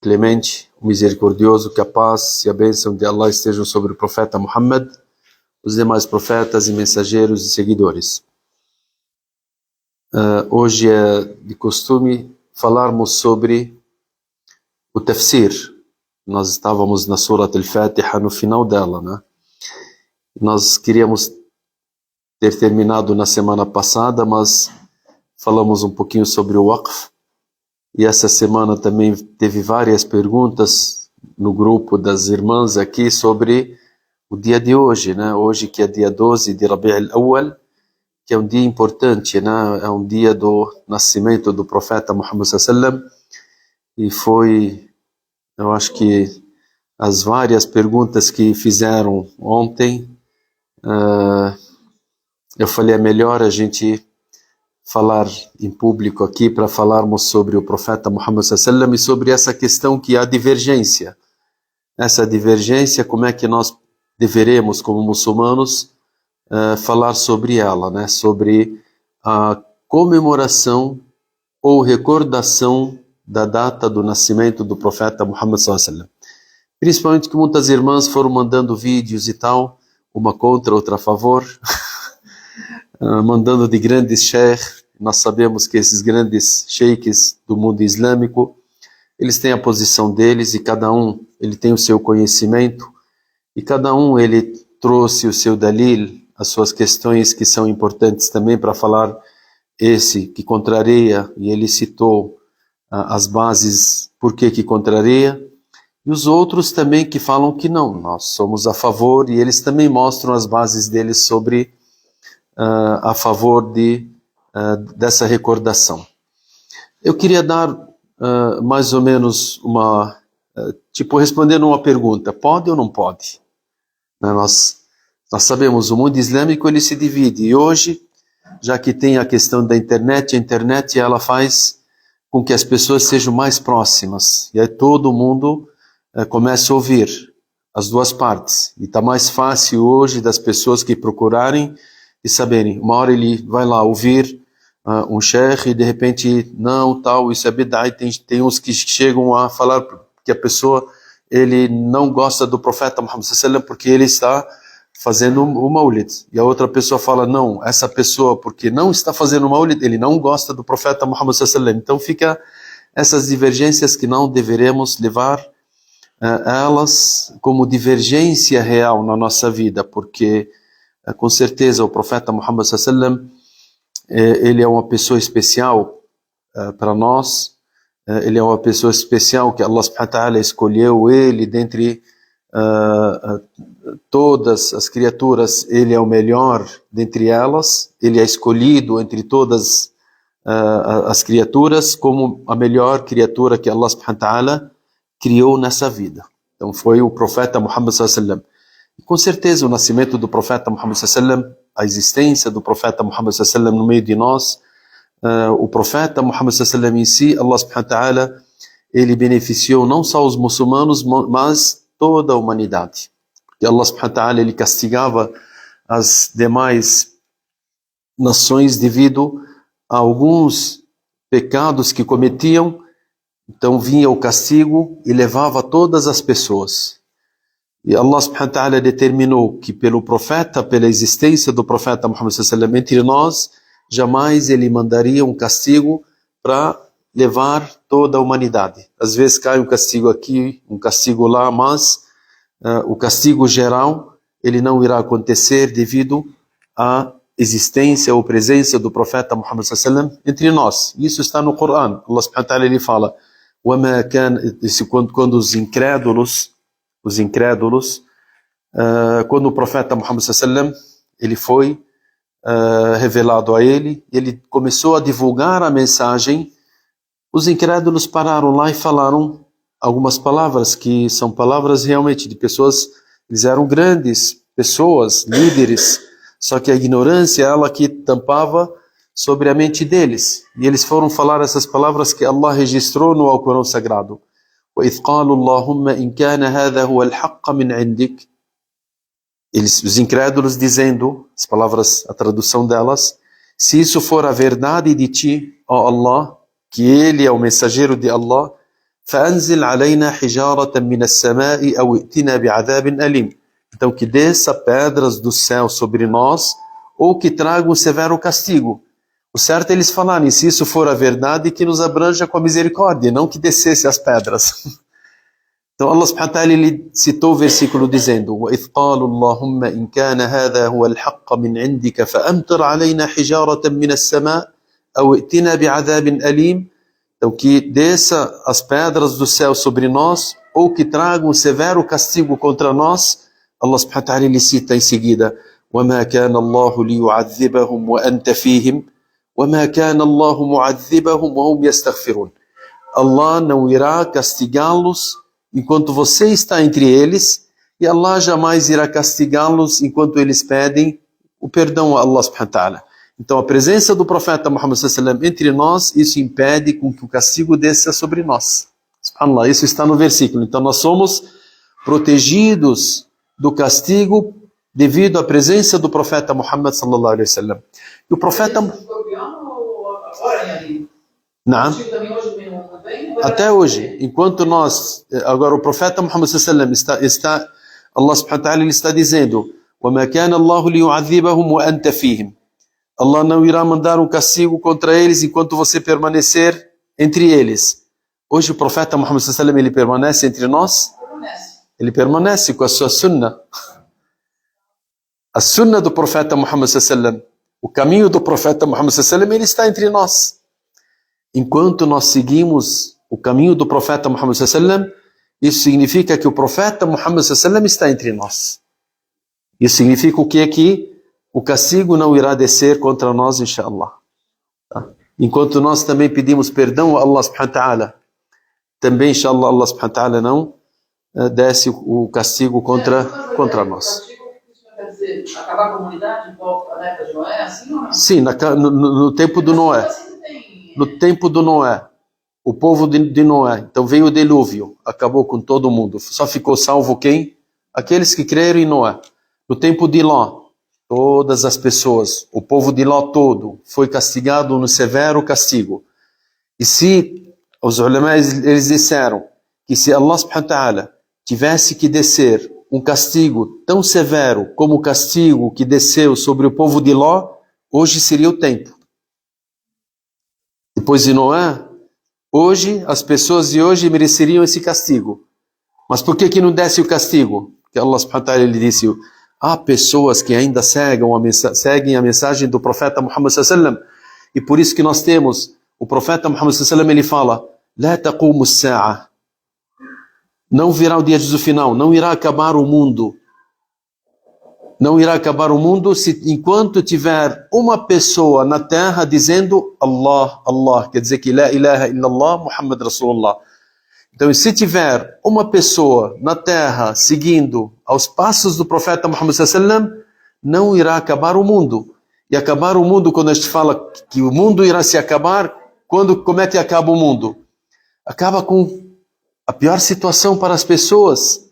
clemente, o misericordioso, que a paz e a bênção de Allah estejam sobre o profeta Muhammad, os demais profetas e mensageiros e seguidores. Hoje é de costume falarmos sobre o tafsir. Nós estávamos na Surat al-Fatiha, no final dela, né? Nós queríamos ter terminado na semana passada, mas falamos um pouquinho sobre o Waqf. E essa semana também teve várias perguntas no grupo das irmãs aqui sobre o dia de hoje, né? Hoje que é dia 12 de Rabi' al-Awwal, que é um dia importante, né? É um dia do nascimento do profeta Muhammad sallallahu alaihi wasallam. E foi, eu acho que as várias perguntas que fizeram ontem, eu falei, é melhor a gente falar em público aqui para falarmos sobre o profeta Muhammad sallallahu alaihi wasallam e sobre essa questão que há divergência. Essa divergência, como é que nós deveremos, como muçulmanos, falar sobre ela, né? Sobre a comemoração ou recordação da data do nascimento do profeta Muhammad sallallahu alaihi wasallam. Principalmente que muitas irmãs foram mandando vídeos e tal, uma contra, outra a favor, mandando de grandes sheikh. Nós sabemos que esses grandes sheikhs do mundo islâmico, eles têm a posição deles e cada um ele tem o seu conhecimento e cada um ele trouxe o seu dalil, as suas questões que são importantes também para falar. Esse que contraria, e ele citou as bases por que contraria, e os outros também que falam que não, nós somos a favor, e eles também mostram as bases deles sobre a favor dessa recordação. Eu queria dar mais ou menos respondendo uma pergunta, pode ou não pode? Nós sabemos, o mundo islâmico ele se divide, e hoje, já que tem a questão da internet, a internet ela faz com que as pessoas sejam mais próximas, e aí todo mundo começa a ouvir as duas partes, e está mais fácil hoje das pessoas que procurarem e saberem. Uma hora ele vai lá ouvir um sheikh e de repente, não, tal, isso é bid'ah, e tem uns que chegam a falar que a pessoa ele não gosta do profeta Muhammad sallallahu alaihi wasallam porque ele está fazendo o maulid, e a outra pessoa fala, não, essa pessoa porque não está fazendo o maulid, ele não gosta do profeta Muhammad sallallahu alaihi wasallam. Então fica essas divergências que não deveremos levar elas como divergência real na nossa vida, porque com certeza o profeta Muhammad sallallahu alaihi wasallam ele é uma pessoa especial para nós, ele é uma pessoa especial que Allah subhanahu wa ta'ala escolheu ele dentre todas as criaturas, ele é o melhor dentre elas, ele é escolhido entre todas as criaturas como a melhor criatura que Allah subhanahu wa ta'ala criou nessa vida. Então foi o profeta Muhammad sallallahu alaihi wasallam. E com certeza o nascimento do profeta Muhammad sallallahu alaihi wasallam, a existência do profeta Muhammad sallallahu alaihi wasallam no meio de nós, o profeta Muhammad sallallahu alaihi wasallam em si, Allah subhanahu wa ta'ala, ele beneficiou não só os muçulmanos, mas toda a humanidade. E Allah subhanahu wa ta'ala, ele castigava as demais nações devido a alguns pecados que cometiam. Então vinha o castigo e levava todas as pessoas. E Allah subhanahu wa ta'ala determinou que pelo profeta, pela existência do profeta Muhammad sallallahu alaihi wasallam entre nós, jamais ele mandaria um castigo para levar toda a humanidade. Às vezes cai um castigo aqui, um castigo lá, mas o castigo geral ele não irá acontecer devido à existência ou presença do profeta Muhammad sallallahu alaihi wasallam entre nós. Isso está no Coran. Allah subhanahu wa ta'ala ele fala, quando os incrédulos, quando o profeta Muhammad sallallahu alaihi wasallam ele foi revelado a ele começou a divulgar a mensagem, os incrédulos pararam lá e falaram algumas palavras que são palavras realmente de pessoas, eles eram grandes pessoas, líderes, só que a ignorância ela que tampava sobre a mente deles, e eles foram falar essas palavras que Allah registrou no Alcorão Sagrado. وَإِذْ قَالُوا اللَّهُمَّ إِنْ كَانَ هَذَا هُوَ الْحَقَّ مِنْ عِنْدِكَ. Os incrédulos dizendo, as palavras, a tradução delas, se isso for a verdade de ti, ó Allah, que ele é o mensageiro de Allah, فأنزل علينا حجارة من السماء أو ائتنا بعذاب أليم. Então que desça pedras do céu sobre nós ou que traga um severo castigo. O certo é eles falarem, se isso for a verdade, que nos abranja com a misericórdia, não que descesse as pedras. Então Allah subhanahu wa ta'ala ele citou o versículo dizendo: وَإِذْ قَالُوا اللَّهُمَّ إِنْ كَانَ هَذَا هُوَ الْحَقَّ مِنْ عِنْدِكَ فَأَمْطِرْ عَلَيْنَا حِجَارَةً مِنَ السَّمَاءِ أَوْ ائْتِنَا بِعَذَابٍ أَلِيمٍ. Então que desça as pedras do céu sobre nós ou que traga um severo castigo contra nós. Allah subhanahu wa ta'ala ele cita em seguida: وَمَا كَانَ اللَّهُ لِيُعَذِّبَهُمْ وَأَنْتَ فِيهِمْ وَمَا كَانَ اللَّهُ مُعَذِّبَهُمْ وَهُمْ يَسْتَغْفِرُونَ. Allah não irá castigá-los enquanto você está entre eles, e Allah jamais irá castigá-los enquanto eles pedem o perdão a Allah subhanahu wa ta'ala. Então a presença do profeta Muhammad sallallahu alaihi wasallam entre nós, isso impede com que o castigo desça sobre nós. Subhanallah, isso está no versículo. Então nós somos protegidos do castigo devido à presença do profeta Muhammad sallallahu alaihi wasallam. E o profeta... Não. Até hoje, enquanto nós, agora o profeta Muhammad sallallahu alaihi wasallam está Allah subhanahu wa ta'ala ele está dizendo: وَمَا كَانَ اللَّهُ لِيُعَذِّبَهُمْ وَأَنْتَ فِيهِمْ. Allah não irá mandar um castigo contra eles enquanto você permanecer entre eles. Hoje o profeta Muhammad sallallahu alaihi wasallam ele permanece entre nós? Ele permanece com a sua sunnah. A sunnah do profeta Muhammad sallallahu alaihi wasallam, o caminho do profeta Muhammad sallallahu alaihi wasallam, ele está entre nós. Enquanto nós seguimos o caminho do profeta Muhammad sallallahu alaihi wasallam, isso significa que o profeta Muhammad sallallahu alaihi wasallam está entre nós. Isso significa o que? Que o castigo não irá descer contra nós, inshallah. Tá? Enquanto nós também pedimos perdão a Allah subhanahu wa ta'ala, também, inshallah, Allah subhanahu wa ta'ala não desce o castigo contra nós. Quer dizer, acabar a comunidade, igual a época de Noé, assim ou não? Sim, no tempo do Noé. No tempo do Noé, o povo de Noé, então veio o dilúvio, acabou com todo mundo. Só ficou salvo quem? Aqueles que creram em Noé. No tempo de Ló, todas as pessoas, o povo de Ló todo, foi castigado no severo castigo. E se os ulamás eles disseram que se Allah subhanahu wa ta'ala tivesse que descer um castigo tão severo como o castigo que desceu sobre o povo de Ló, hoje seria o tempo. Depois de Noé, hoje, as pessoas de hoje mereceriam esse castigo. Mas por que não desce o castigo? Porque Allah subhanahu wa ta'ala ele disse: há pessoas que ainda seguem a mensagem do profeta Muhammad sallallahu alaihi wasallam, e por isso que nós temos o profeta Muhammad sallallahu alaihi wasallam, ele fala: "La taqumu as-sa'a". Não virá o dia do final, não irá acabar o mundo. Não irá acabar o mundo enquanto tiver uma pessoa na terra dizendo Allah, Allah, quer dizer que La ilaha illallah, Muhammad Rasulullah. Então, se tiver uma pessoa na terra seguindo aos passos do profeta Muhammad sallallahu alaihi wasallam, não irá acabar o mundo. E acabar o mundo, quando a gente fala que o mundo irá se acabar, como é que acaba o mundo? Acaba com a pior situação para as pessoas.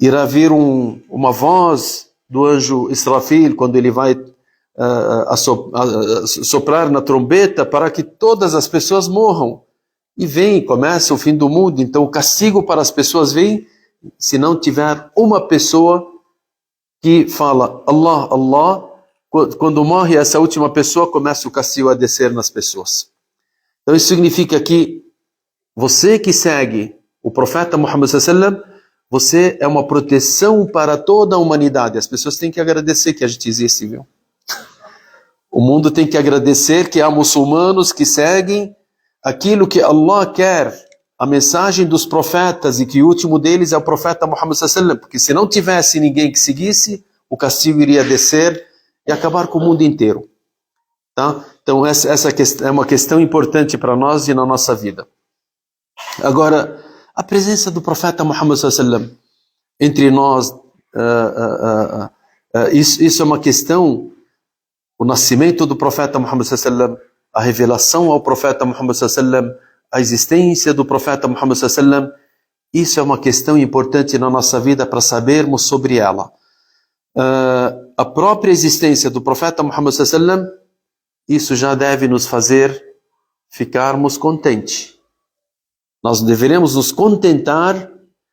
Irá vir uma voz do anjo Israfil, quando ele vai soprar na trombeta para que todas as pessoas morram. E começa o fim do mundo. Então o castigo para as pessoas vem se não tiver uma pessoa que fala Allah, Allah. Quando morre essa última pessoa, começa o castigo a descer nas pessoas. Então isso significa que você que segue o profeta Muhammad sallallahu alaihi wasallam, você é uma proteção para toda a humanidade. As pessoas têm que agradecer que a gente existe, viu? O mundo tem que agradecer que há muçulmanos que seguem aquilo que Allah quer, a mensagem dos profetas, e que o último deles é o profeta Muhammad sallallahu alaihi wasallam, porque se não tivesse ninguém que seguisse, o castigo iria descer e acabar com o mundo inteiro. Tá? Então essa é uma questão importante para nós e na nossa vida. Agora, a presença do profeta Muhammad sallallahu alaihi wasallam entre nós, isso é uma questão, o nascimento do profeta Muhammad sallallahu alaihi wasallam, a revelação ao profeta Muhammad sallallahu alaihi wasallam, a existência do profeta Muhammad sallallahu alaihi wasallam, isso é uma questão importante na nossa vida para sabermos sobre ela. A própria existência do profeta Muhammad sallallahu alaihi wasallam, isso já deve nos fazer ficarmos contentes. Nós deveremos nos contentar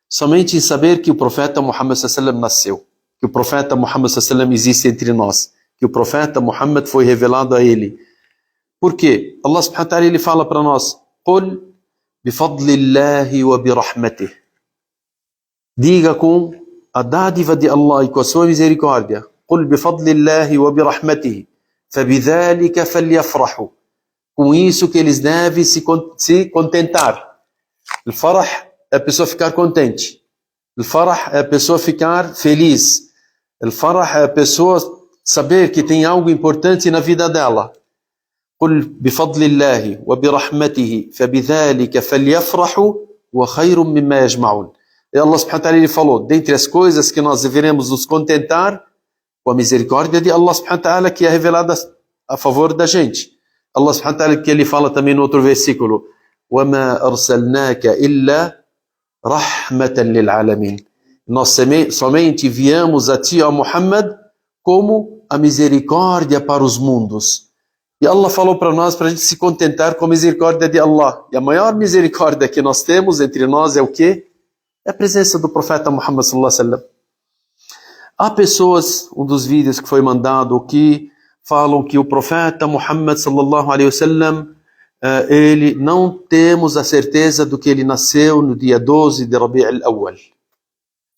somente em saber que o profeta Muhammad sallam nasceu, que o profeta Muhammad sallam existe entre nós, que o profeta Muhammad foi revelado a ele. Por quê? Allah subhanahu wa ta'ala ele fala para nós: "Qul bifadlillahi wa birahmatih." Diga com a dádiva de Allah e com a sua misericórdia. "Qul bifadlillahi wa birahmatih, fabidhalika falyafrahu." Com isso que eles devem se contentar. Al-farah é a pessoa ficar contente. Al-farah é a pessoa ficar feliz. Al-farah é a pessoa saber que tem algo importante na vida dela. قل بفضل الله وبرحمته فبذلك فليفرحوا وخير مما يجمعون. E Allah subhanahu wa ta'ala ele falou, dentre as coisas que nós deveremos nos contentar, com a misericórdia de Allah subhanahu wa ta'ala que é revelada a favor da gente. Allah subhanahu wa ta'ala que ele fala também no outro versículo: وَمَا أَرْسَلْنَاكَ إِلَّا رَحْمَةً لِلْعَالَمِينَ. Nós somente enviamos a ti, ó Muhammad, como a misericórdia para os mundos. E Allah falou para nós, para a gente se contentar com a misericórdia de Allah. E a maior misericórdia que nós temos entre nós é o quê? É a presença do profeta Muhammad sallallahu alaihi wasallam. Há pessoas, um dos vídeos que foi mandado, que falam que o profeta Muhammad sallallahu alaihi wasallam, ele não temos a certeza do que ele nasceu no dia 12 de Rabi' al-Awwal.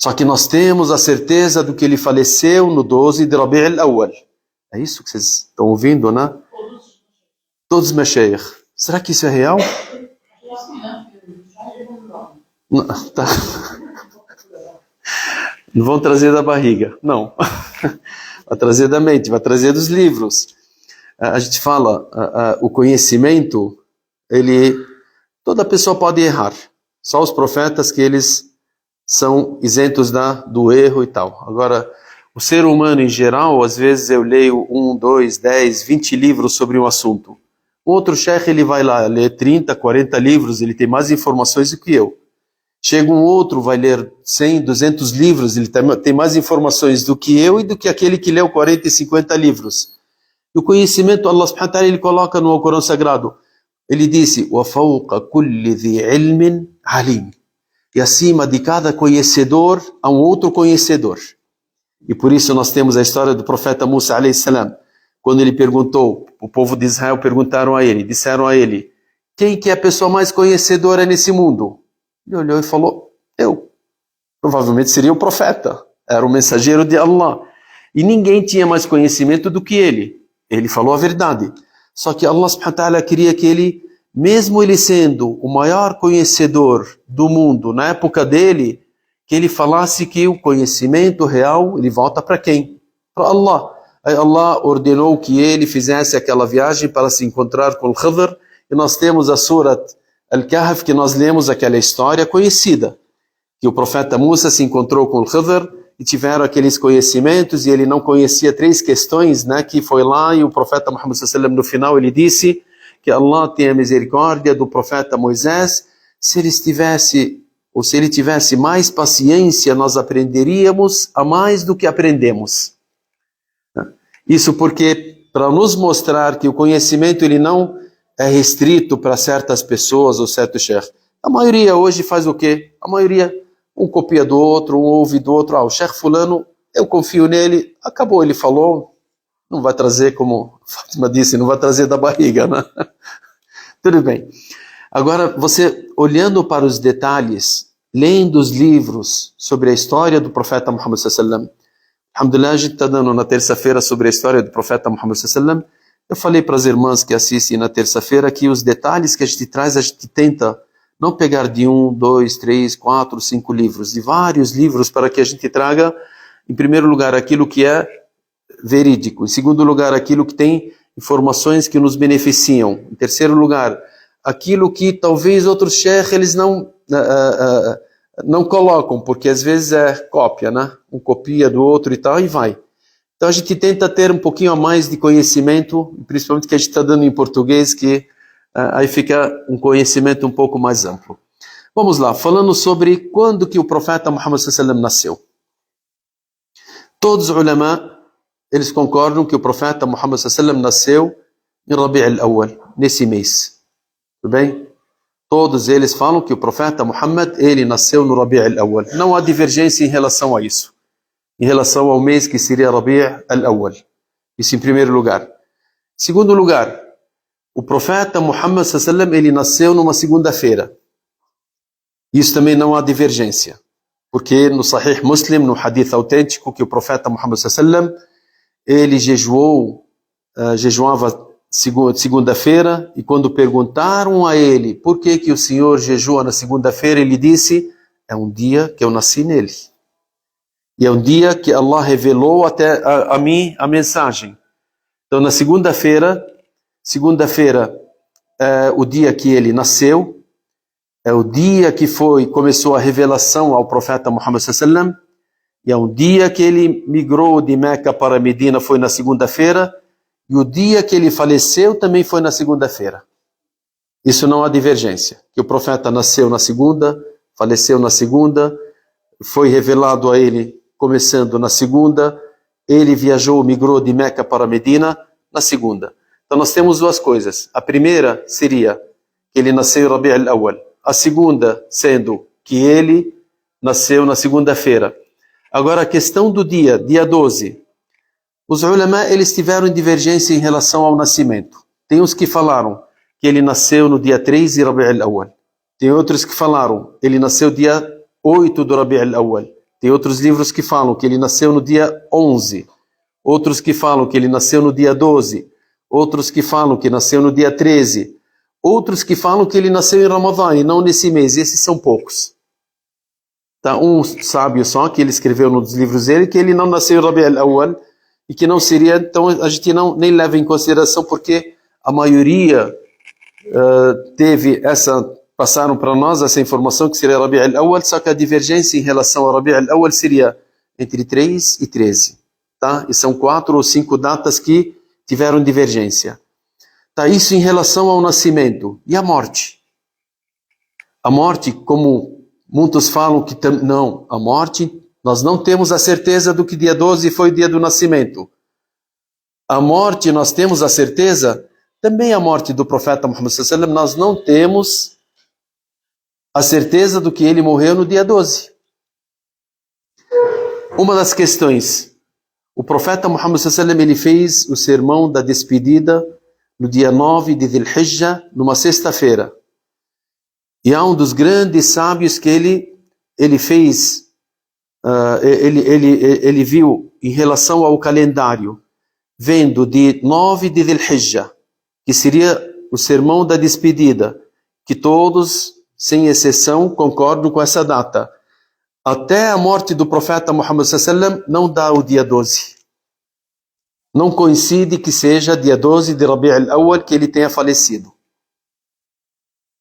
Só que nós temos a certeza do que ele faleceu no 12 de Rabi' al-Awwal. É isso que vocês estão ouvindo, né? Todos os mashayikh. Será que isso é real? Não, tá. Não vão trazer da barriga, não. Vai trazer da mente, vai trazer dos livros. A gente fala, o conhecimento, toda pessoa pode errar. Só os profetas que eles são isentos do erro e tal. Agora, o ser humano em geral, às vezes eu leio 1, 2, 10, 20 livros sobre um assunto. O outro chefe, ele vai lá ler 30, 40 livros, ele tem mais informações do que eu. Chega um outro, vai ler 100, 200 livros, ele tem mais informações do que eu e do que aquele que leu 40 e 50 livros. E o conhecimento, Allah subhanahu wa ta'ala, ele coloca no Alcorão Sagrado. Ele disse, وَفَوْقَ كُلِّ ذِي عِلْمٍ عَلِيمٍ. E acima de cada conhecedor, há um outro conhecedor. E por isso nós temos a história do profeta Musa alayhi salam. Quando ele perguntou, o povo de Israel perguntaram a ele, disseram a ele, quem que é a pessoa mais conhecedora nesse mundo? Ele olhou e falou, eu. Provavelmente seria o profeta, era o mensageiro de Allah. E ninguém tinha mais conhecimento do que ele. Ele falou a verdade. Só que Allah subhanahu wa ta'ala queria que ele, mesmo ele sendo o maior conhecedor do mundo na época dele, que ele falasse que o conhecimento real, ele volta para quem? Para Allah. Aí Allah ordenou que ele fizesse aquela viagem para se encontrar com o Khidr, e nós temos a Surat Al-Kahf, que nós lemos aquela história conhecida, que o profeta Musa se encontrou com o Khidr, e tiveram aqueles conhecimentos, e ele não conhecia 3 questões, né, que foi lá, e o profeta Muhammad sallallahu alaihi wasallam, no final, ele disse que Allah tem a misericórdia do profeta Moisés, se ele tivesse mais paciência, nós aprenderíamos a mais do que aprendemos. Isso porque, para nos mostrar que o conhecimento ele não é restrito para certas pessoas ou certos sheikh. A maioria hoje faz o quê? A maioria, um copia do outro, um ouve do outro. O sheikh fulano, eu confio nele, acabou, ele falou, não vai trazer, como Fátima disse, não vai trazer da barriga, né? Tudo bem. Agora, você olhando para os detalhes, lendo os livros sobre a história do profeta Muhammad sallallahu alaihi wasallam, alhamdulillah, a gente está dando na terça-feira sobre a história do profeta Muhammad sallallahu alaihi wasallam. Eu falei para as irmãs que assistem na terça-feira que os detalhes que a gente traz, a gente tenta não pegar de 1, 2, 3, 4, 5 livros, de vários livros, para que a gente traga, em primeiro lugar, aquilo que é verídico, em segundo lugar, aquilo que tem informações que nos beneficiam, em terceiro lugar, aquilo que talvez outros sheikh eles não colocam, porque às vezes é cópia, né? Um copia do outro e tal, e vai. Então a gente tenta ter um pouquinho a mais de conhecimento, principalmente que a gente está dando em português, que aí fica um conhecimento um pouco mais amplo. Vamos lá, falando sobre quando que o profeta Muhammad sallallahu alaihi wasallam nasceu. Todos os ulama, eles concordam que o profeta Muhammad sallallahu alaihi wasallam nasceu em Rabi' al-Awwal, nesse mês. Tudo bem? Todos eles falam que o profeta Muhammad, ele nasceu no Rabi' al-Awwal. Não há divergência em relação a isso. Em relação ao mês que seria Rabi' al-Awwal. Isso em primeiro lugar. Segundo lugar, o profeta Muhammad sallallahu ele nasceu numa segunda-feira. Isso também não há divergência. Porque no Sahih Muslim, no hadith autêntico, que o profeta Muhammad sallallahu ele jejuava segunda-feira, e quando perguntaram a ele por que o Senhor jejua na segunda-feira, ele disse: é um dia que eu nasci nele. E é um dia que Allah revelou até a mim a mensagem. Então, na segunda-feira é o dia que ele nasceu, é o dia que começou a revelação ao profeta Muhammad sallallahu e é um dia que ele migrou de Meca para Medina, foi na segunda-feira, e o dia que ele faleceu também foi na segunda-feira. Isso não há divergência. Que o profeta nasceu na segunda, faleceu na segunda, foi revelado a ele começando na segunda, ele viajou, migrou de Meca para Medina na segunda. Então nós temos duas coisas. A primeira seria que ele nasceu em Rabi' al-Awwal. A segunda sendo que ele nasceu na segunda-feira. Agora a questão do dia 12. Os ulama, eles tiveram divergência em relação ao nascimento. Tem uns que falaram que ele nasceu no dia 3 de Rabi' al-Awwal. Tem outros que falaram que ele nasceu dia 8 do Rabi' al-Awwal. Tem outros livros que falam que ele nasceu no dia 11. Outros que falam que ele nasceu no dia 12. Outros que falam que nasceu no dia 13. Outros que falam que ele nasceu em Ramadã e não nesse mês. Esses são poucos. Tá, um sábio só, que ele escreveu nos livros dele, que ele não nasceu em Rabi' al-Awwal, e que não seria, então a gente nem leva em consideração, porque a maioria passaram para nós essa informação que seria Rabi' al-Awwal, só que a divergência em relação ao Rabi' al-Awwal seria entre 3 e 13. Tá? E são 4 ou 5 datas que tiveram divergência. Tá? Isso em relação ao nascimento. E a morte? A morte, como muitos falam que não, a morte, nós não temos a certeza do que dia 12 foi o dia do nascimento. A morte, nós temos a certeza, também a morte do profeta Muhammad sallallahu alaihi wasallam, nós não temos a certeza do que ele morreu no dia 12. Uma das questões, o profeta Muhammad sallallahu alaihi wasallam, ele fez o sermão da despedida no dia 9 de Dhul Hijjah, numa sexta-feira. E há um dos grandes sábios que ele fez, ele viu em relação ao calendário, vendo de 9 de Dhul Hijjah, que seria o sermão da despedida, que todos, sem exceção, concordam com essa data. Até a morte do profeta Muhammad sallallahu alaihi wasallam não dá o dia 12. Não coincide que seja dia 12 de Rabi' al-Awwal que ele tenha falecido.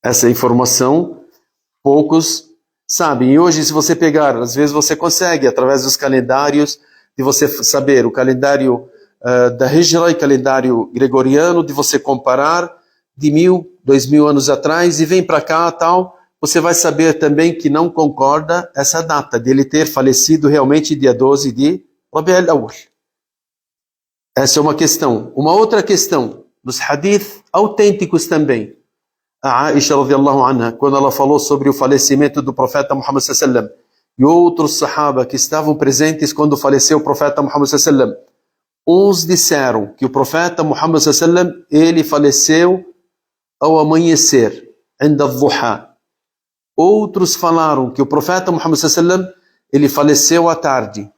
Essa informação poucos sabem. E hoje, se você pegar, às vezes você consegue, através dos calendários, de você saber o calendário da Hijra e calendário gregoriano, de você comparar de 2000 anos atrás e vem para cá tal, você vai saber também que não concorda essa data de ele ter falecido realmente dia 12 de Rabi' al-Awwal. Essa é uma questão. Uma outra questão, nos hadith autênticos também. A Aisha radiyallahu anha, quando ela falou sobre o falecimento do profeta Muhammad sallallahu alaihi wasallam, e outros sahaba que estavam presentes quando faleceu o profeta Muhammad sallallahu alaihi wasallam, uns disseram que o profeta Muhammad sallallahu alaihi wasallam, ele faleceu ao amanhecer, عند الضحى. Outros falaram que o profeta Muhammad sallallahu alaihi wasallam, ele faleceu à tarde.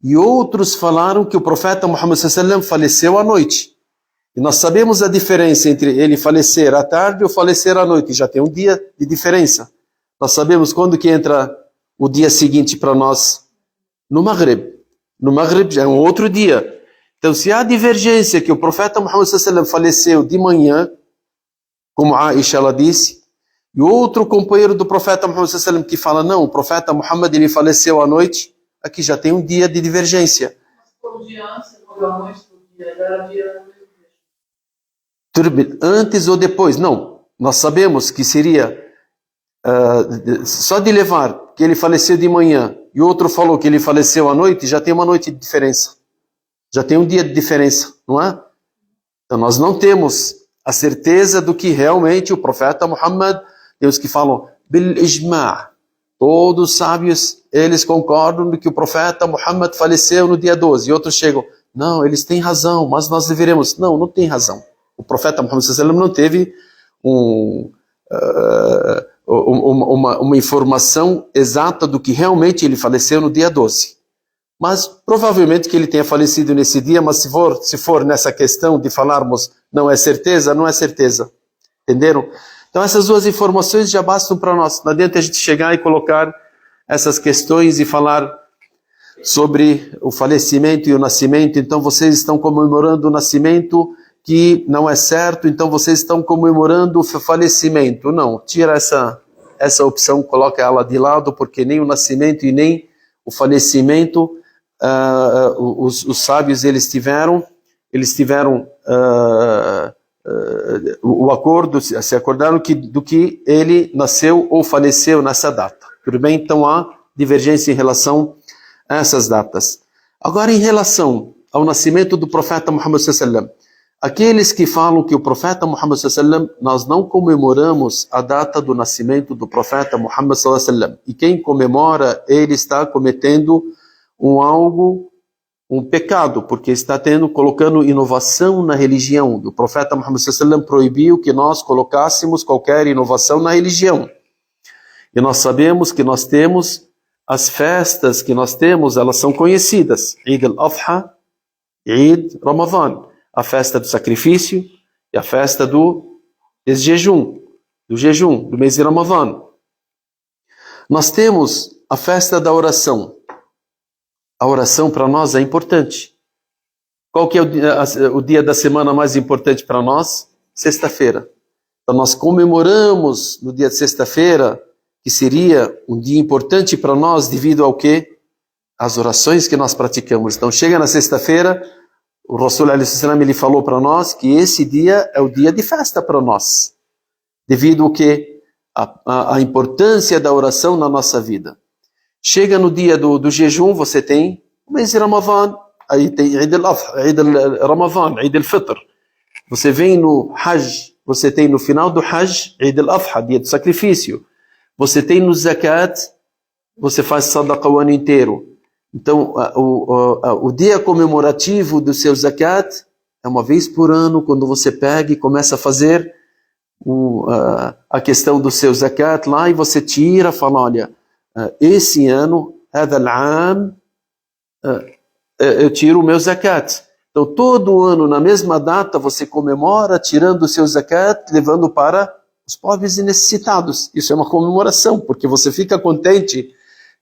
E outros falaram que o profeta Muhammad sallallahu alaihi wasallam faleceu à noite. E nós sabemos a diferença entre ele falecer à tarde ou falecer à noite. Já tem um dia de diferença. Nós sabemos quando que entra o dia seguinte para nós. No Maghrib. No Maghrib já é um outro dia. Então, se há divergência que o profeta Muhammad sallallahu alaihi wasallam faleceu de manhã, como a Aisha ela disse, e outro companheiro do profeta Muhammad sallallahu alaihi wasallam que fala, não, o profeta Muhammad ele faleceu à noite, aqui já tem um dia de divergência. Por dia antes, por à noite, por dia, era dia... Antes ou depois? Não. Nós sabemos que seria só de levar que ele faleceu de manhã e outro falou que ele faleceu à noite, já tem uma noite de diferença. Já tem um dia de diferença, não é? Então nós não temos a certeza do que realmente o profeta Muhammad Tem os que falam bil ijma'. Todos os sábios, eles concordam que o profeta Muhammad faleceu no dia 12. E outros chegam, não, eles têm razão, mas nós deveremos. Não, não tem razão. O profeta Muhammad não teve uma informação exata do que realmente ele faleceu no dia 12. Mas provavelmente que ele tenha falecido nesse dia, mas se for nessa questão de falarmos não é certeza, não é certeza. Entenderam? Então essas duas informações já bastam para nós. Não adianta a gente chegar e colocar essas questões e falar sobre o falecimento e o nascimento. Então vocês estão comemorando o nascimento que não é certo, então vocês estão comemorando o falecimento. Não, tira essa opção, coloca ela de lado, porque nem o nascimento e nem o falecimento os sábios eles tiveram o acordo, se acordaram do que ele nasceu ou faleceu nessa data. Tudo bem? Então há divergência em relação a essas datas. Agora, em relação ao nascimento do profeta Muhammad sallallahu alaihi wasallam, aqueles que falam que o profeta Muhammad sallallahu alaihi wasallam, nós não comemoramos a data do nascimento do profeta Muhammad sallallahu alaihi wasallam. E quem comemora, ele está cometendo um pecado, porque está colocando inovação na religião. O profeta Muhammad sallallahu alaihi wasallam proibiu que nós colocássemos qualquer inovação na religião. E nós sabemos que nós temos as festas que nós temos, elas são conhecidas. Eid al-Adha, Eid Ramadan, a festa do sacrifício e a festa do jejum, do mês de Ramadan. Nós temos a festa da oração. A oração para nós é importante. Qual que é o dia da semana mais importante para nós? Sexta-feira. Então nós comemoramos no dia de sexta-feira, que seria um dia importante para nós devido ao quê? As orações que nós praticamos. Então chega na sexta-feira, o Rasul ele falou para nós que esse dia é o dia de festa para nós. Devido ao quê? A importância da oração na nossa vida. Chega no dia do jejum, você tem o mês de Ramadan, aí tem Eid al-Ramadan, Eid al-Fitr. Você vem no Hajj, você tem no final do Hajj, Eid al-Adha, dia do sacrifício. Você tem no Zakat, você faz Sadaqa o ano inteiro. Então, o dia comemorativo do seu Zakat é uma vez por ano, quando você pega e começa a fazer a questão do seu Zakat lá, e você tira, fala, olha, esse ano, eu tiro o meu zakat. Então, todo ano, na mesma data, você comemora, tirando o seu zakat, levando para os pobres e necessitados. Isso é uma comemoração, porque você fica contente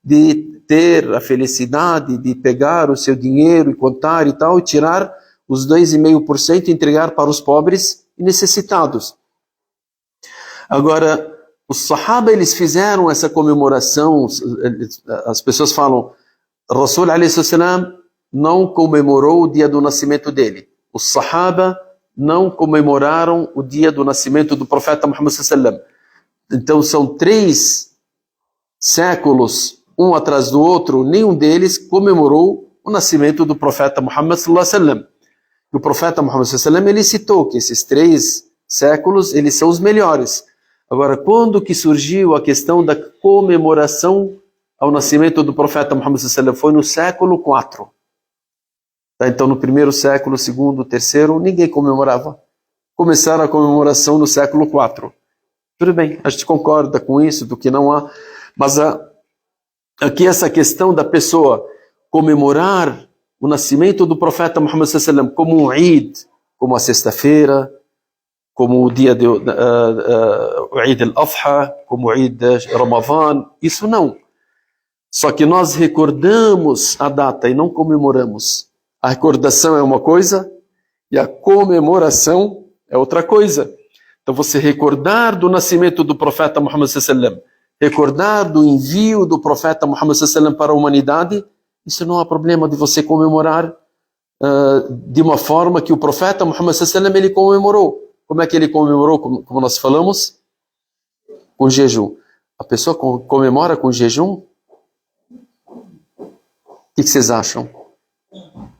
de ter a felicidade de pegar o seu dinheiro e contar e tal, e tirar os 2,5% e entregar para os pobres e necessitados. Agora, os Sahaba, eles fizeram essa comemoração. As pessoas falam, Rasul alayhi salam não comemorou o dia do nascimento dele. Os Sahaba não comemoraram o dia do nascimento do profeta Muhammad sallallahu alaihi wasallam. Então são 3 séculos, um atrás do outro, nenhum deles comemorou o nascimento do profeta Muhammad sallallahu alaihi wasallam. O profeta Muhammad sallallahu alaihi wasallam, ele citou que esses 3 séculos, eles são os melhores. Agora, quando que surgiu a questão da comemoração ao nascimento do profeta Muhammad sallallahu alaihi wasallam? Foi no século 4. Então, no primeiro século, segundo, terceiro, ninguém comemorava. Começaram a comemoração no século 4. Tudo bem, a gente concorda com isso, do que não há. Mas aqui essa questão da pessoa comemorar o nascimento do profeta Muhammad sallallahu alaihi wasallam como um Eid, como a sexta-feira, como o dia do Eid al-Adha, como o Eid Ramadan, isso não. Só que nós recordamos a data e não comemoramos. A recordação é uma coisa e a comemoração é outra coisa. Então você recordar do nascimento do profeta Muhammad sallallahu alaihi wasallam, recordar do envio do profeta Muhammad sallallahu alaihi wasallam para a humanidade, isso não há problema de você comemorar de uma forma que o profeta Muhammad sallallahu alaihi wasallam ele comemorou. Como é que ele comemorou, como nós falamos? Com jejum. A pessoa comemora com jejum? O que vocês acham?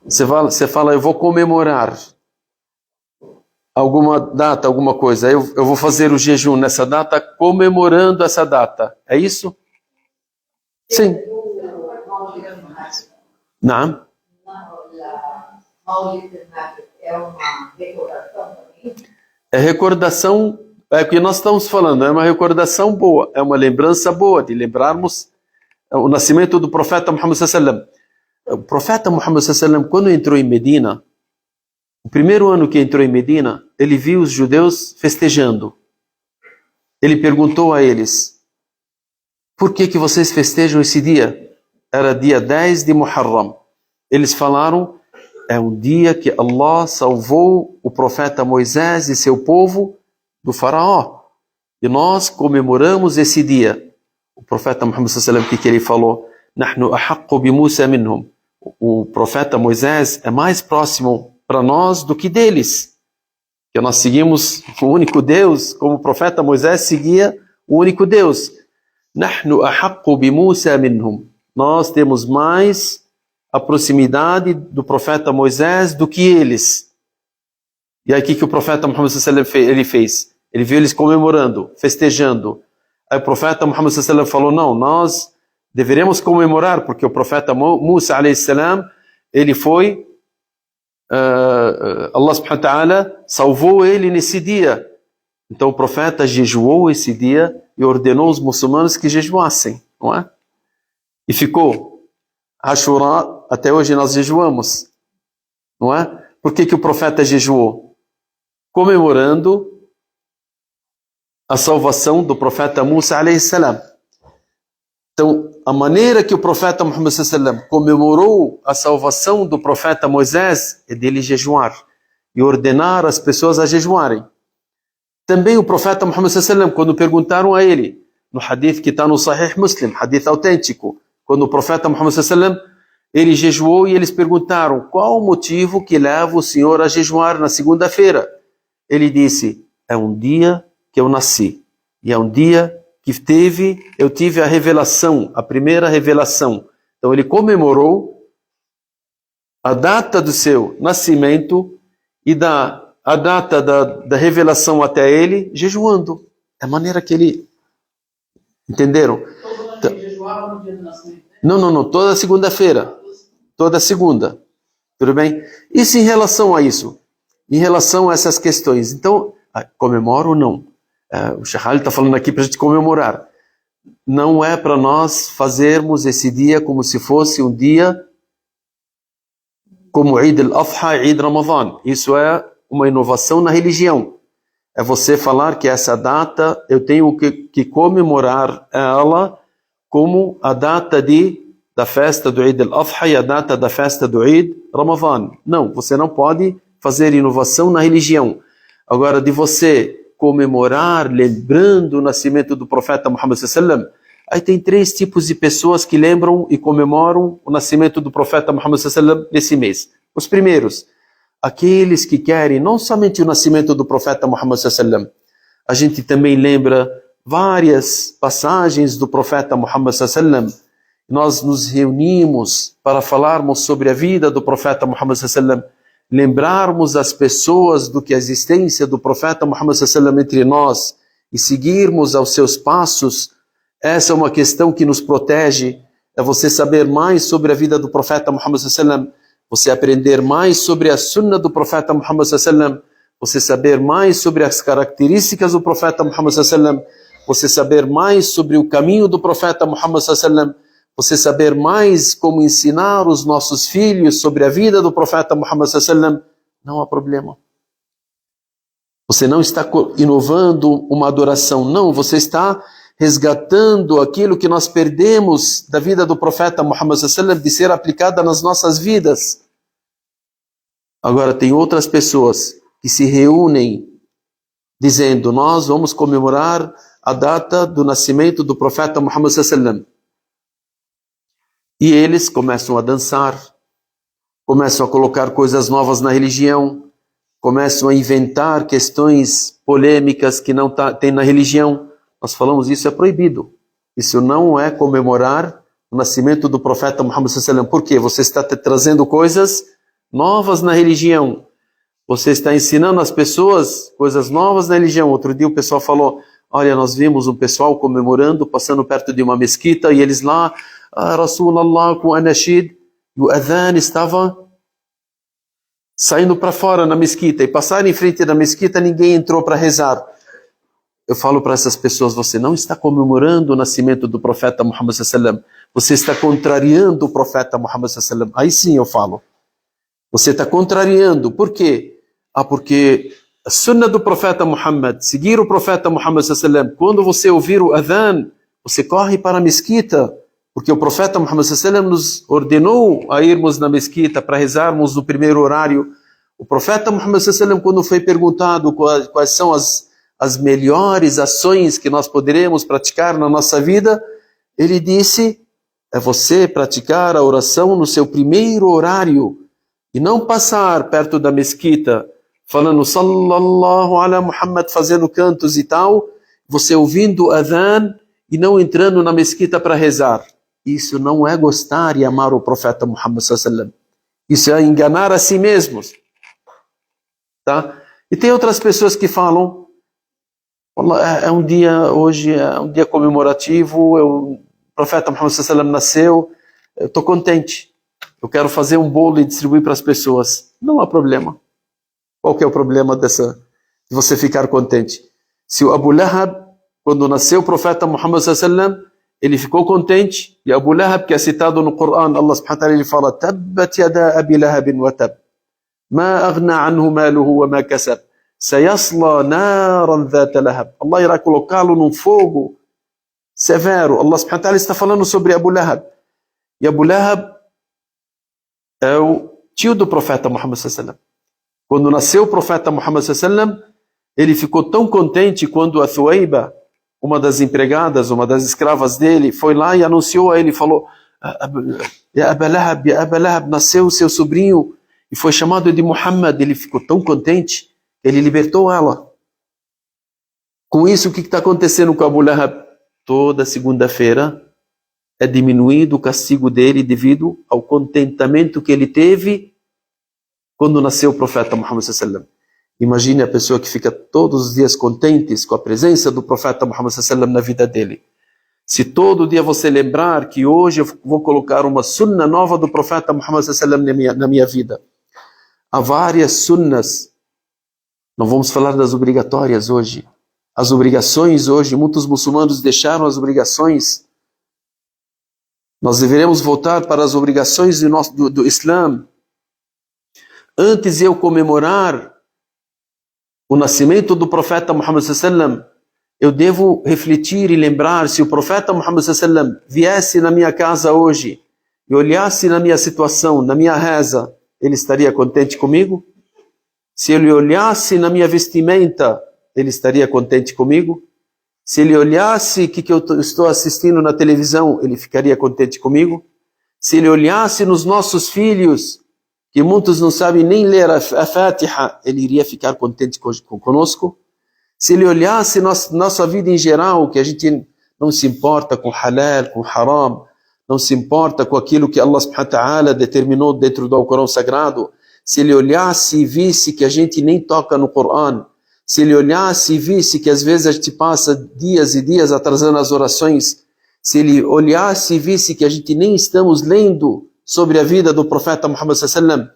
Você fala, eu vou comemorar. alguma data, alguma coisa. Eu vou fazer o jejum nessa data, comemorando essa data. É isso? Sim. Não. É uma recordação também? É recordação, é o que nós estamos falando, é uma recordação boa, é uma lembrança boa de lembrarmos o nascimento do profeta Muhammad sallallahu alaihi wasallam. O profeta Muhammad sallallahu alaihi wasallam, quando entrou em Medina, o primeiro ano que entrou em Medina, ele viu os judeus festejando. Ele perguntou a eles: por que vocês festejam esse dia? Era dia 10 de Muharram. Eles falaram: é um dia que Allah salvou o profeta Moisés e seu povo do faraó. E nós comemoramos esse dia. O profeta Muhammad sallallahu alaihi wasallam, que ele falou? Nahnu ahaqqu bi Musa minhum. O profeta Moisés é mais próximo para nós do que deles. Que nós seguimos o único Deus, como o profeta Moisés seguia o único Deus. Nahnu ahaqqu bi Musa minhum. Nós temos mais a proximidade do profeta Moisés do que eles. E aí o que o profeta Muhammad sallallahu alaihi wasallam ele fez? Ele viu eles comemorando, festejando. Aí o profeta Muhammad sallallahu alaihi wasallam falou: não, nós deveremos comemorar, porque o profeta Musa alaihi salam, ele foi, Allah subhanahu wa ta'ala salvou ele nesse dia. Então o profeta jejuou esse dia e ordenou os muçulmanos que jejuassem, não é? E ficou Ashura, até hoje nós jejuamos, não é? Por que o profeta jejuou? Comemorando a salvação do profeta Musa alaihi salam. Então, a maneira que o profeta Muhammad sallallahu alaihi wasallam comemorou a salvação do profeta Moisés é dele jejuar e ordenar as pessoas a jejuarem. Também o profeta Muhammad sallallahu alaihi wasallam, quando perguntaram a ele, no hadith que está no Sahih Muslim, hadith autêntico, quando o profeta Muhammad sallallahu alaihi wasallam, ele jejuou e eles perguntaram: qual o motivo que leva o senhor a jejuar na segunda-feira? Ele disse: é um dia que eu nasci e é um dia que eu tive a revelação, a primeira revelação. Então ele comemorou a data do seu nascimento e a data da revelação até ele jejuando. É a maneira que ele... Entenderam? Todo ano jejuava no dia do nascimento? Não, toda segunda-feira. Toda segunda. Tudo bem? Isso em relação a isso. Em relação a essas questões. Então, comemora ou não? O Shahal está falando aqui para a gente comemorar. Não é para nós fazermos esse dia como se fosse um dia como Eid al-Adha e Eid Ramadan. Isso é uma inovação na religião. É você falar que essa data eu tenho que comemorar ela como a data da festa do Eid al-Adha e a data da festa do Eid Ramadan. Não, você não pode fazer inovação na religião. Agora, de você comemorar, lembrando o nascimento do profeta Muhammad sallallahu alaihi wasallam, aí tem 3 tipos de pessoas que lembram e comemoram o nascimento do profeta Muhammad sallallahu alaihi wasallam nesse mês. Os primeiros, aqueles que querem não somente o nascimento do profeta Muhammad sallallahu alaihi wasallam, a gente também lembra várias passagens do profeta Muhammad sallallahu alaihi wasallam. Nós nos reunimos para falarmos sobre a vida do profeta Muhammad sallallahu alaihi wasallam, lembrarmos as pessoas do que a existência do profeta Muhammad sallallahu alaihi wasallam entre nós e seguirmos aos seus passos. Essa é uma questão que nos protege. É você saber mais sobre a vida do profeta Muhammad sallallahu alaihi wasallam, você aprender mais sobre a sunna do profeta Muhammad sallallahu alaihi wasallam, você saber mais sobre as características do profeta Muhammad sallallahu alaihi wasallam, você saber mais sobre o caminho do profeta Muhammad sallallahu alaihi wasallam, você saber mais como ensinar os nossos filhos sobre a vida do profeta Muhammad sallallahu alaihi wasallam, não há problema. Você não está inovando uma adoração, não, você está resgatando aquilo que nós perdemos da vida do profeta Muhammad sallallahu alaihi wasallam de ser aplicada nas nossas vidas. Agora tem outras pessoas que se reúnem dizendo: nós vamos comemorar a data do nascimento do profeta Muhammad sallallahu alaihi wasallam. E eles começam a dançar, começam a colocar coisas novas na religião, começam a inventar questões polêmicas que não tem na religião. Nós falamos, isso é proibido. Isso não é comemorar o nascimento do profeta Muhammad sallallahu alaihi wasallam. Por quê? Você está trazendo coisas novas na religião. Você está ensinando as pessoas coisas novas na religião. Outro dia o pessoal falou, olha, nós vimos um pessoal comemorando, passando perto de uma mesquita, e eles lá, Rasulallah com Anashid, e o adhan estava saindo para fora na mesquita, e passaram em frente da mesquita, ninguém entrou para rezar. Eu falo para essas pessoas, você não está comemorando o nascimento do profeta Muhammad sallallahu, você está contrariando o profeta Muhammad sallallahu. Aí sim eu falo, você está contrariando. Por quê? Porque a sunna do profeta Muhammad, seguir o profeta Muhammad sallallahu, quando você ouvir o adhan, você corre para a mesquita, porque o profeta Muhammad sallallahu nos ordenou a irmos na mesquita para rezarmos no primeiro horário. O profeta Muhammad sallallahu, quando foi perguntado quais são as melhores ações que nós poderemos praticar na nossa vida, ele disse, é você praticar a oração no seu primeiro horário e não passar perto da mesquita falando sallallahu ala Muhammad, fazendo cantos e tal, você ouvindo o adhan e não entrando na mesquita para rezar. Isso não é gostar e amar o profeta Muhammad sallallahu. Isso é enganar a si mesmos. Tá? E tem outras pessoas que falam, é um dia, hoje é um dia comemorativo, o profeta Muhammad sallallahu nasceu, eu estou contente, eu quero fazer um bolo e distribuir para as pessoas. Não há problema. Qual que é o problema de você ficar contente? Se o Abu Lahab, quando nasceu o profeta Muhammad sallallahu, ele ficou contente, e Abu Lahab, que é citado no Coran, Allah subhanahu wa ta'ala, ele fala, Tabbat yada Abi Lahabin wa tab, ma aghna anhu maluhu wa ma kasab, sayasla naran dhata lahab. Allah irá colocá-lo num fogo severo. Allah subhanahu wa ta'ala está falando sobre Abu Lahab. E Abu Lahab é o tio do profeta Muhammad sallallahu. Quando nasceu o profeta Muhammad sallallahu, ele ficou tão contente quando a Thuaiba, uma das empregadas, uma das escravas dele, foi lá e anunciou a ele, falou, Ya Abu Lahab, nasceu o seu sobrinho e foi chamado de Muhammad. Ele ficou tão contente, ele libertou ela. Com isso, o que está acontecendo com Abu Lahab? Toda segunda-feira é diminuído o castigo dele devido ao contentamento que ele teve quando nasceu o profeta Muhammad sallallahu. Imagine a pessoa que fica todos os dias contentes com a presença do profeta Muhammad sallallahu na vida dele. Se todo dia você lembrar que hoje eu vou colocar uma sunna nova do profeta Muhammad sallallahu na minha vida. Há várias sunnas. Não vamos falar das obrigatórias hoje. As obrigações hoje, muitos muçulmanos deixaram as obrigações. Nós deveremos voltar para as obrigações do Islã. Antes de eu comemorar o nascimento do profeta Muhammad sallallahu, eu devo refletir e lembrar, se o profeta Muhammad sallallahu viesse na minha casa hoje e olhasse na minha situação, na minha reza, ele estaria contente comigo? Se ele olhasse na minha vestimenta, ele estaria contente comigo? Se ele olhasse o que eu estou assistindo na televisão, ele ficaria contente comigo? Se ele olhasse nos nossos filhos, que muitos não sabem nem ler a Fatiha, ele iria ficar contente conosco? Se ele olhasse nossa vida em geral, que a gente não se importa com halal, com haram, não se importa com aquilo que Allah subhanahu wa ta'ala determinou dentro do Alcorão Sagrado, se ele olhasse e visse que a gente nem toca no Coran, se ele olhasse e visse que às vezes a gente passa dias e dias atrasando as orações, se ele olhasse e visse que a gente nem estamos lendo sobre a vida do profeta Muhammad sallallahu,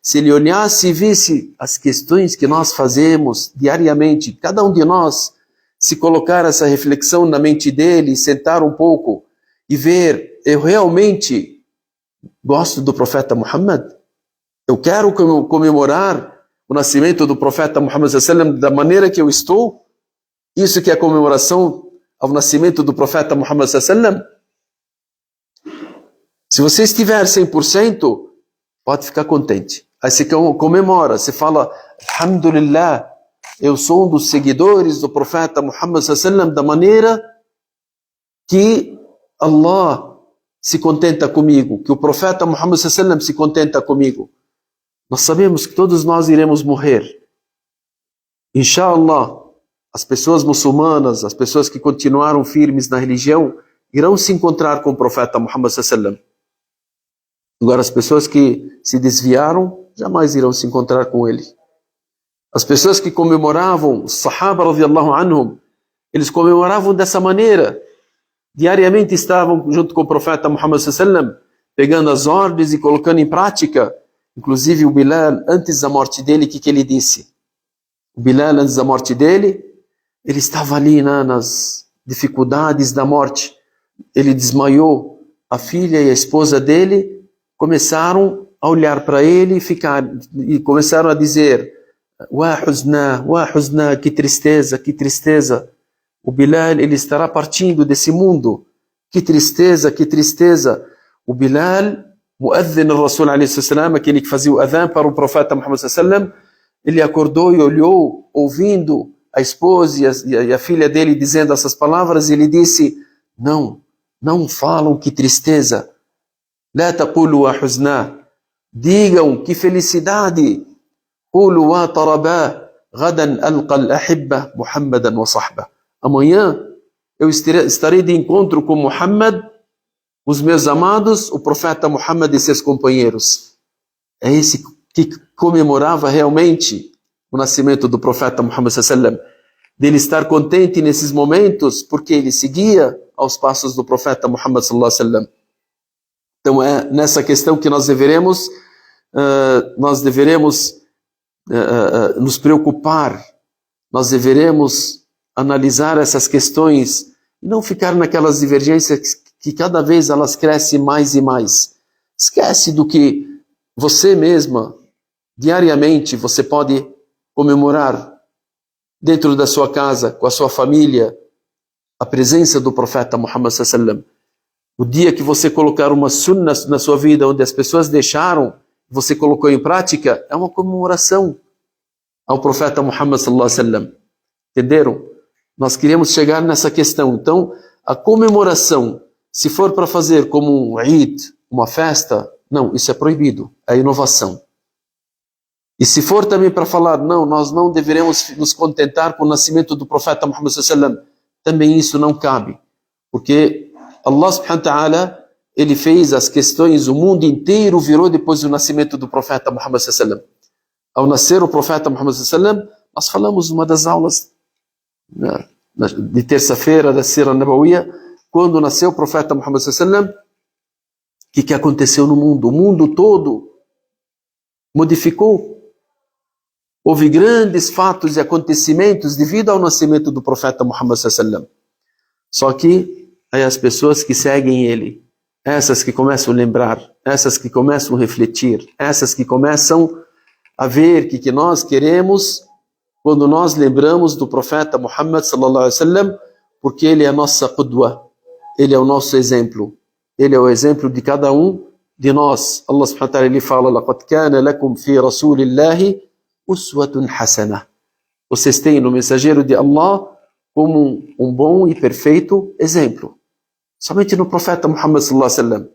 se ele olhasse e visse as questões que nós fazemos diariamente, cada um de nós, se colocar essa reflexão na mente dele, sentar um pouco e ver, eu realmente gosto do profeta Muhammad? Eu quero comemorar o nascimento do profeta Muhammad sallallahu da maneira que eu estou? Isso que é a comemoração ao nascimento do profeta Muhammad sallallahu? Se você estiver 100%, pode ficar contente. Aí você comemora, você fala, Alhamdulillah, eu sou um dos seguidores do profeta Muhammad sallallahu da maneira que Allah se contenta comigo, que o profeta Muhammad sallallahu se contenta comigo. Nós sabemos que todos nós iremos morrer. Inshallah, as pessoas muçulmanas, as pessoas que continuaram firmes na religião, irão se encontrar com o profeta Muhammad sallallahu. Agora, as pessoas que se desviaram, jamais irão se encontrar com ele. As pessoas que comemoravam, os Sahaba radiyallahu anhum, eles comemoravam dessa maneira. Diariamente estavam junto com o profeta Muhammad sallallahu alaihi wasallam, pegando as ordens e colocando em prática. Inclusive o Bilal, antes da morte dele, o que ele disse? O Bilal, antes da morte dele, ele estava ali nas dificuldades da morte. Ele desmaiou. A filha e a esposa dele começaram a olhar para ele e começaram a dizer: wa huzna, que tristeza, que tristeza. O Bilal, ele estará partindo desse mundo. Que tristeza, que tristeza. O Bilal, muadhin al-Rasul alayhi salam, aquele que fazia o adhan para o profeta Muhammad sallam, ele acordou e olhou, ouvindo a esposa e a filha dele dizendo essas palavras, e ele disse: não falam que tristeza. La taqulu wa huzna. Digam que felicidade. Qulu wa taraba. Gadan alqa al-ahibba Muhammadan wa sahba. Amanhã eu estarei de encontro com Muhammad, os meus amados, o profeta Muhammad e seus companheiros. É esse que comemorava realmente o nascimento do profeta Muhammad sallallahu alaihi wasallam, dele estar contente nesses momentos, porque ele seguia aos passos do profeta Muhammad sallallahu alaihi wasallam. Então é nessa questão que nós deveremos nos preocupar, nós deveremos analisar essas questões e não ficar naquelas divergências que cada vez elas crescem mais e mais. Esquece do que você mesma, diariamente, você pode comemorar dentro da sua casa, com a sua família, a presença do profeta Muhammad sallallahu alaihi wasallam. O dia que você colocar uma sunnah na sua vida, onde as pessoas deixaram, você colocou em prática, é uma comemoração ao profeta Muhammad sallallahu alaihi wasallam. Entenderam? Nós queremos chegar nessa questão. Então, a comemoração, se for para fazer como um Eid, uma festa, não, isso é proibido, é inovação. E se for também para falar, não, nós não deveremos nos contentar com o nascimento do profeta Muhammad sallallahu alaihi wasallam, também isso não cabe. Porque Allah subhanahu wa ta'ala, ele fez as questões, o mundo inteiro virou depois do nascimento do profeta Muhammad sallallahu alaihi wasallam. Ao nascer o profeta Muhammad sallallahu alaihi wasallam, nós falamos numa das aulas de terça-feira da Sira Nabawiya, quando nasceu o profeta Muhammad sallallahu alaihi wasallam, o que aconteceu no mundo? O mundo todo modificou. Houve grandes fatos e acontecimentos devido ao nascimento do profeta Muhammad sallallahu alaihi wasallam. Só que aí as pessoas que seguem ele, essas que começam a lembrar, essas que começam a refletir, essas que começam a ver que nós queremos quando nós lembramos do profeta Muhammad sallallahu alaihi wasallam, porque ele é a nossa qudwa, ele é o nosso exemplo, ele é o exemplo de cada um de nós. Allah subhanahu wa ta'ala, ele fala: laqad kana lakum fi rasulillahi uswatun hasana. Vocês têm no mensageiro de Allah como um bom e perfeito exemplo. Somente no profeta Muhammad sallallahu alaihi wasallam.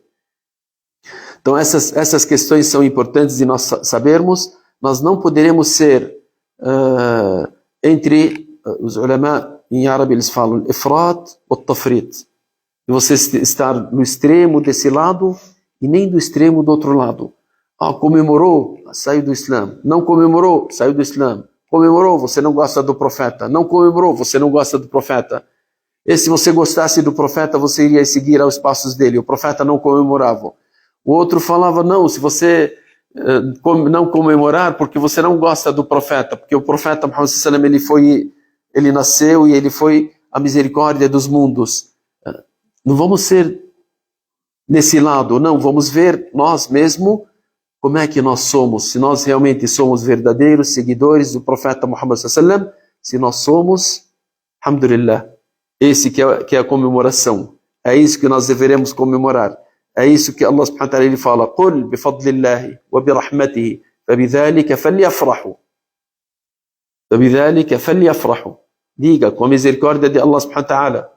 Então essas questões são importantes de nós sabermos. Nós não poderemos ser entre os ulama, em árabe eles falam ifrat ou tafrit, e você estar no extremo desse lado e nem do extremo do outro lado. Comemorou, saiu do Islã. Não comemorou, saiu do Islã. Comemorou, você não gosta do profeta. Não comemorou, você não gosta do profeta. E se você gostasse do profeta, você iria seguir aos passos dele. O profeta não comemorava. O outro falava: não, se você não comemorar, porque você não gosta do profeta, porque o profeta Muhammad sallallahu alaihi wasallam, ele nasceu e ele foi a misericórdia dos mundos. Não vamos ser nesse lado, não, vamos ver nós mesmos como é que nós somos, se nós realmente somos verdadeiros seguidores do profeta Muhammad sallallahu alaihi wasallam, se nós somos, alhamdulillah, esse que é a comemoração, é isso que nós deveremos comemorar. É isso que Allah subhanahu wa ta'ala ele fala: قُلْ بِفَضْلِ اللَّهِ وَبِرَحْمَتِهِ فَبِذَلِكَ فَلْيَفْرَحُوا. فَبِذَلِكَ فَلْيَفْرَحُوا. Diga, com a misericórdia de Allah subhanahu wa ta'ala,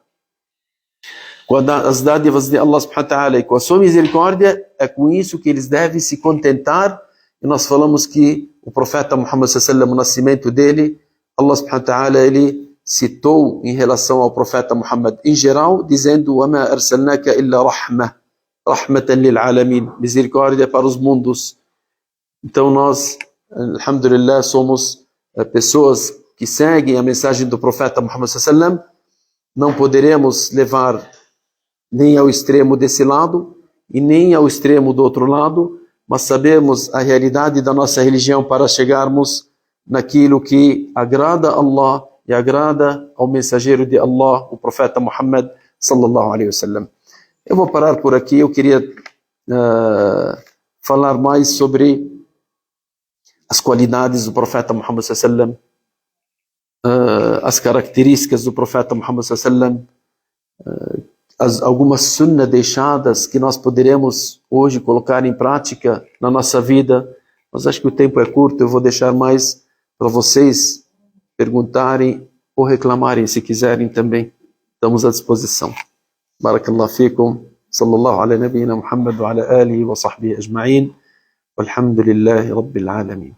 com as dádivas de Allah subhanahu wa ta'ala e com a sua misericórdia, é com isso que eles devem se contentar. E nós falamos que o profeta Muhammad sallallahu alaihi wasallam, o nascimento dele, Allah subhanahu wa ta'ala ele citou em relação ao profeta Muhammad em geral, dizendo: وَمَا أَرْسَلْنَاكَ إِلَّا رَحْمَةً rahmatan lil alamin, misericórdia para os mundos. Então nós, alhamdulillah, somos pessoas que seguem a mensagem do profeta Muhammad sallallahu alaihi wasallam, não poderemos levar nem ao extremo desse lado e nem ao extremo do outro lado, mas sabemos a realidade da nossa religião para chegarmos naquilo que agrada a Allah e agrada ao mensageiro de Allah, o profeta Muhammad sallallahu alaihi wasallam. Eu vou parar por aqui. Eu queria falar mais sobre as qualidades do profeta Muhammad sallallahu alaihi wasallam, as características do profeta Muhammad sallallahu alaihi wasallam, algumas sunnah deixadas que nós poderemos hoje colocar em prática na nossa vida. Mas acho que o tempo é curto, eu vou deixar mais para vocês perguntarem ou reclamarem se quiserem também. Estamos à disposição. Barakallahu fikum. Sallallahu ala nabiyyina Muhammad wa ala alihi wa sahbihi ajma'in. Walhamdulillahi rabbil alamin.